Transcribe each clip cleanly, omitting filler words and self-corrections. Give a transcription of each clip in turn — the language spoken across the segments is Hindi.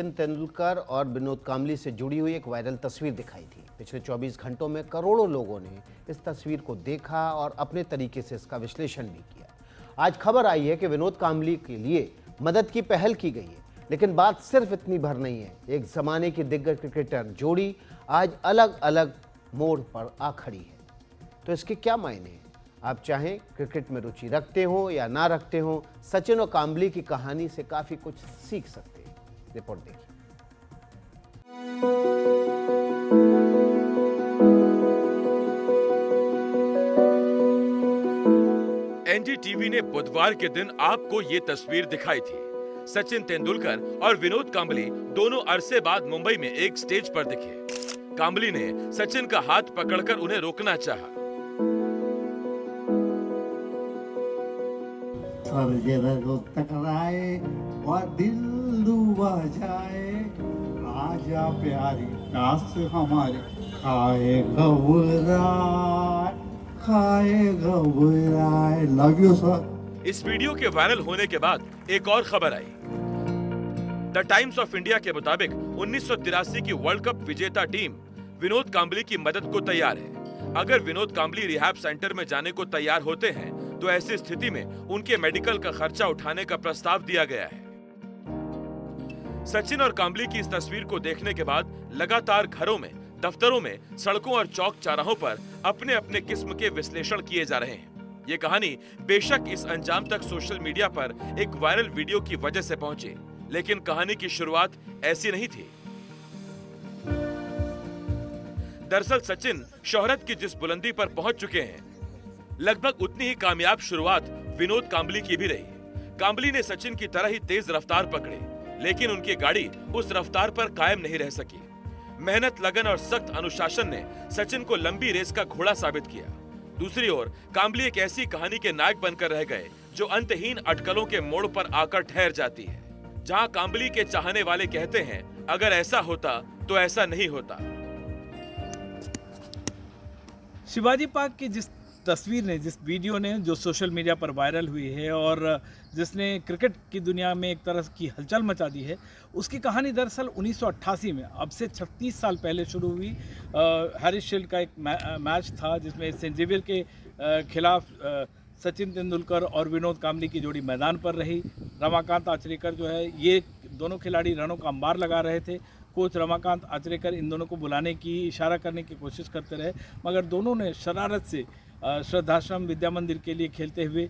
सचिन तेंदुलकर और विनोद कांबली से जुड़ी हुई एक वायरल तस्वीर दिखाई थी। पिछले 24 घंटों में करोड़ों लोगों ने इस तस्वीर को देखा और अपने तरीके से इसका विश्लेषण भी किया। आज खबर आई है कि विनोद कांबली के लिए मदद की पहल की गई है, लेकिन बात सिर्फ इतनी भर नहीं है। एक जमाने की दिग्गज क्रिकेटर जोड़ी आज अलग अलग मोड़ पर आ खड़ी है। तो इसके क्या मायने हैं? आप चाहें क्रिकेट में रुचि रखते हो या ना रखते हो, सचिन और कांबली की कहानी से काफी कुछ सीख सकते हैं। रिपोर्ट देखिए। एनडीटीवी ने बुधवार के दिन आपको ये तस्वीर दिखाई थी। सचिन तेंदुलकर और विनोद कांबली दोनों अरसे बाद मुंबई में एक स्टेज पर दिखे। कांबली ने सचिन का हाथ पकड़कर उन्हें रोकना चाहा। टकराए और दिल डूबा जाए, आजा प्यारी प्यास हमारी, खाए घबराए। Love you sir. इस वीडियो के वायरल होने के बाद एक और खबर आई। द टाइम्स ऑफ इंडिया के मुताबिक 1983 की वर्ल्ड कप विजेता टीम विनोद कांबली की मदद को तैयार है। अगर विनोद कांबली रिहैब सेंटर में जाने को तैयार होते हैं तो ऐसी स्थिति में उनके मेडिकल का खर्चा उठाने का प्रस्ताव दिया गया है। सचिन और कांबली की इस तस्वीर को देखने के बाद लगातार घरों में, दफ्तरों में, सड़कों और चौक चौराहों पर अपने अपने किस्म के विश्लेषण किए जा रहे हैं। ये कहानी बेशक इस अंजाम तक सोशल मीडिया पर एक वायरल वीडियो की वजह से पहुंची, लेकिन कहानी की शुरुआत ऐसी नहीं थी। दरअसल सचिन शोहरत की जिस बुलंदी पर पहुंच चुके हैं, लगभग उतनी ही कामयाब शुरुआत विनोद कांबली की भी रही। कांबली ने सचिन की तरह ही तेज रफ्तार पकड़ी, लेकिन उनकी गाड़ी उस रफ्तार पर कायम नहीं रह सकी। मेहनत, लगन और सख्त अनुशासन ने सचिन को लंबी रेस का घोड़ा साबित किया। दूसरी ओर कांबली एक ऐसी कहानी के नायक बनकर रह गए जो अंतहीन अटकलों के मोड़ पर आकर ठहर जाती है। जहां कांबली के चाहने वाले कहते हैं, अगर ऐसा होता तो ऐसा नहीं होता। शिवाजी पार्क की जिस तस्वीर ने, जिस वीडियो ने जो सोशल मीडिया पर वायरल हुई है और जिसने क्रिकेट की दुनिया में एक तरह की हलचल मचा दी है, उसकी कहानी दरअसल 1988 में, अब से 36 साल पहले शुरू हुई। हैरिस शील्ड का एक मैच था जिसमें सेंट जेवियर के खिलाफ सचिन तेंदुलकर और विनोद कांबली की जोड़ी मैदान पर रही। रमाकांत आचरेकर जो है, ये दोनों खिलाड़ी रनों का अंबार लगा रहे थे। कोच रमाकांत आचरेकर इन दोनों को बुलाने की, इशारा करने की कोशिश करते रहे, मगर दोनों ने शरारत से श्रद्धाश्रम विद्या मंदिर के लिए खेलते हुए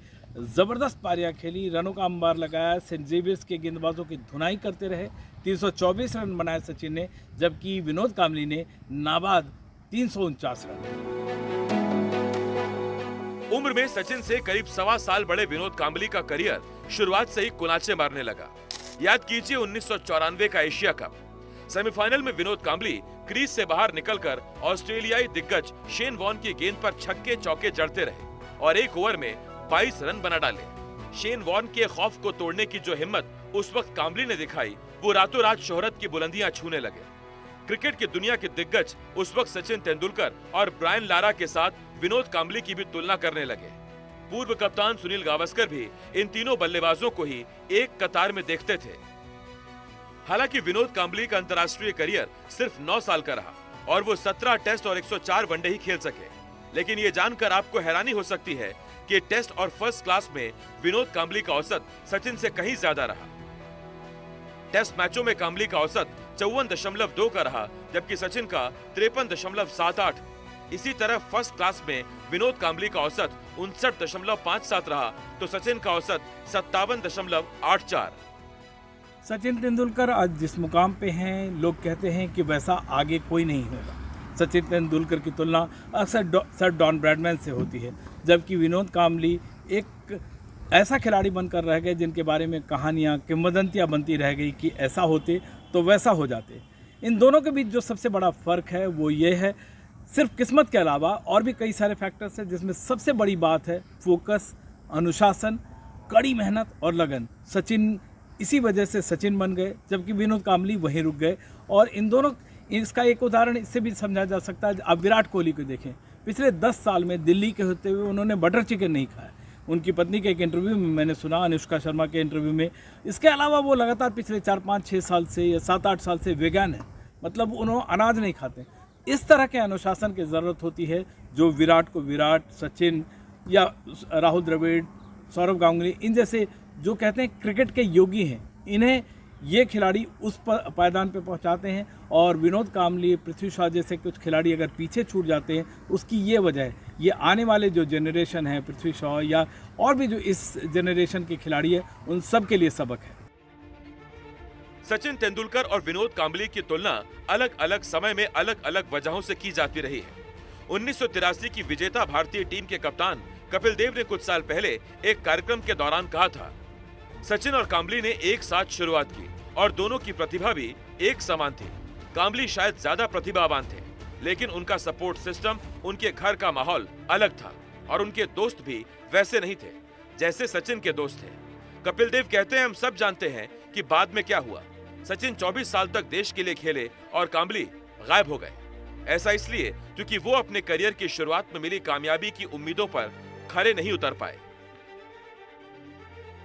ज़बरदस्त पारियां खेली, रनों का अंबार लगाया। सेंट जेवियर्स के गेंदबाजों की धुनाई करते रहे। 324 रन बनाए सचिन ने, जबकि विनोद कांबली ने नाबाद 349 रन। उम्र में सचिन से करीब 1.25 साल बड़े विनोद कांबली का करियर शुरुआत से ही कुनाचे मारने लगा। याद कीजिए 1994 का एशिया कप। सेमीफाइनल में विनोद कांबली क्रीज से बाहर निकलकर ऑस्ट्रेलियाई दिग्गज शेन वॉन की गेंद पर छक्के चौके जड़ते रहे और एक ओवर में 22 रन बना डाले। शेन वॉन के खौफ को तोड़ने की जो हिम्मत उस वक्त कांबली ने दिखाई, वो रातों रात शोहरत की बुलंदियां छूने लगे। क्रिकेट की दुनिया के दिग्गज उस वक्त सचिन तेंदुलकर और ब्रायन लारा के साथ विनोद कांबली की भी तुलना करने लगे। पूर्व कप्तान सुनील गावस्कर भी इन तीनों बल्लेबाजों को ही एक कतार में देखते थे। हालांकि विनोद कांबली का अंतर्राष्ट्रीय करियर सिर्फ 9 साल का रहा और वो 17 टेस्ट और 104 वनडे ही खेल सके। लेकिन ये जानकर आपको हैरानी हो सकती है कि टेस्ट और फर्स्ट क्लास में विनोद कांबली का औसत सचिन से कहीं ज्यादा रहा। टेस्ट मैचों में कांबली का औसत 54.2 का रहा, जबकि सचिन का 53.78। इसी तरह फर्स्ट क्लास में विनोद कांबली का औसत 59.57 रहा, तो सचिन का औसत 57.84। सचिन तेंदुलकर आज जिस मुकाम पे हैं, लोग कहते हैं कि वैसा आगे कोई नहीं होगा। सचिन तेंदुलकर की तुलना अक्सर सर डॉन ब्रैडमैन से होती है, जबकि विनोद कांबली एक ऐसा खिलाड़ी बनकर रह गए जिनके बारे में कहानियाँ, किंवदंतियाँ बनती रह गई कि ऐसा होते तो वैसा हो जाते। इन दोनों के बीच जो सबसे बड़ा फ़र्क है वो ये है, सिर्फ किस्मत के अलावा और भी कई सारे फैक्टर्स हैं, जिसमें सबसे बड़ी बात है फोकस, अनुशासन, कड़ी मेहनत और लगन। सचिन इसी वजह से सचिन बन गए, जबकि विनोद कांबली वहीं रुक गए। और इन दोनों, इसका एक उदाहरण इससे भी समझा जा सकता है। आप विराट कोहली को देखें, पिछले 10 साल में दिल्ली के होते हुए उन्होंने बटर चिकन नहीं खाया, उनकी पत्नी के एक इंटरव्यू में मैंने सुना, अनुष्का शर्मा के इंटरव्यू में। इसके अलावा वो लगातार पिछले 4-5-6 साल से या 7-8 साल से वेगन है, मतलब उन्होंने अनाज नहीं खाते। इस तरह के अनुशासन की ज़रूरत होती है जो विराट को विराट, सचिन या राहुल द्रविड़, सौरव गांगुली, इन जैसे जो कहते हैं क्रिकेट के योगी हैं, इन्हें ये खिलाड़ी उस पायदान पे पहुंचाते हैं। और विनोद कांबली, पृथ्वी शॉ जैसे कुछ खिलाड़ी अगर पीछे छूट जाते हैं, उसकी ये वजह है, ये आने वाले जो जनरेशन है, पृथ्वी शॉ या और भी जो इस जनरेशन के खिलाड़ी है, उन सब के लिए सबक है। सचिन तेंदुलकर और विनोद कांबली की तुलना अलग अलग समय में अलग अलग वजहों से की जाती रही है। 1983 की विजेता भारतीय टीम के कप्तान कपिल देव ने कुछ साल पहले एक कार्यक्रम के दौरान कहा था, सचिन और कांबली ने एक साथ शुरुआत की और दोनों की प्रतिभा भी एक समान थी। कांबली शायद ज्यादा प्रतिभावान थे, लेकिन उनका सपोर्ट सिस्टम, उनके घर का माहौल अलग था और उनके दोस्त भी वैसे नहीं थे जैसे सचिन के दोस्त थे। कपिल देव कहते हैं, हम सब जानते हैं कि बाद में क्या हुआ। सचिन 24 साल तक देश के लिए खेले और कांबली गायब हो गए। ऐसा इसलिए क्योंकि वो अपने करियर की शुरुआत में मिली कामयाबी की उम्मीदों पर खरे नहीं उतर पाए।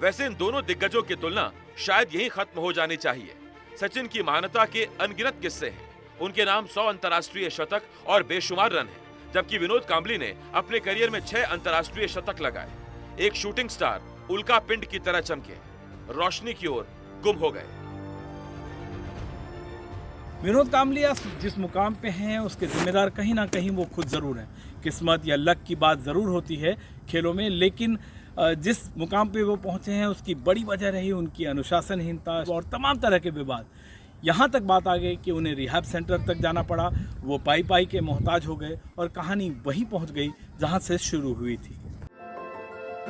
वैसे इन दोनों दिग्गजों की तुलना शायद यहीं खत्म हो जानी चाहिए। सचिन की महानता के अनगिनत किस्से हैं। उनके नाम 100 अंतर्राष्ट्रीय शतक और बेशुमार रन हैं, जबकि विनोद कांबली ने अपने करियर में 6 अंतर्राष्ट्रीय शतक लगाए। एक शूटिंग स्टार उल्का पिंड की तरह चमके, रोशनी की ओर गुम हो गए। विनोद कांबली जिस मुकाम पे हैं, उसके जिम्मेदार कहीं ना कहीं वो खुद ज़रूर हैं। किस्मत या लक की बात ज़रूर होती है खेलों में, लेकिन जिस मुकाम पे वो पहुंचे हैं उसकी बड़ी वजह रही उनकी अनुशासनहीनता और तमाम तरह के विवाद। यहाँ तक बात आ गई कि उन्हें रिहैब सेंटर तक जाना पड़ा, वो पाई के मोहताज हो गए और कहानी वहीं पहुंच गई जहां से शुरू हुई थी।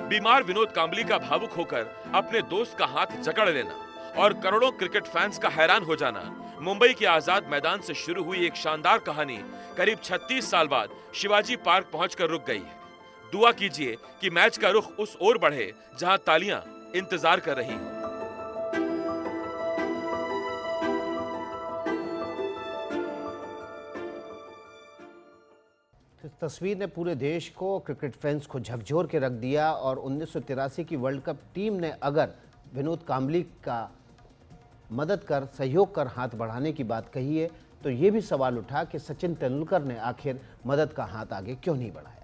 बीमार विनोद कांबली का भावुक होकर अपने दोस्त का हाथ जकड़ लेना और करोड़ों क्रिकेट फैंस का हैरान हो जाना मुंबई के आजाद मैदान से शुरू हुई एक शानदार कहानी करीब 36 साल बाद शिवाजी पार्क पहुंचकर रुक गई है। दुआ कीजिए कि मैच का रुख उस ओर बढ़े जहां तालियां इंतजार कर रही हों। इस तस्वीर ने पूरे देश को, क्रिकेट फैंस को झकझोर के रख दिया। और 1983 की वर्ल्ड कप टीम ने अगर विनोद कांबली का मदद कर, सहयोग कर हाथ बढ़ाने की बात कही है, तो ये भी सवाल उठा कि सचिन तेंदुलकर ने आखिर मदद का हाथ आगे क्यों नहीं बढ़ाया।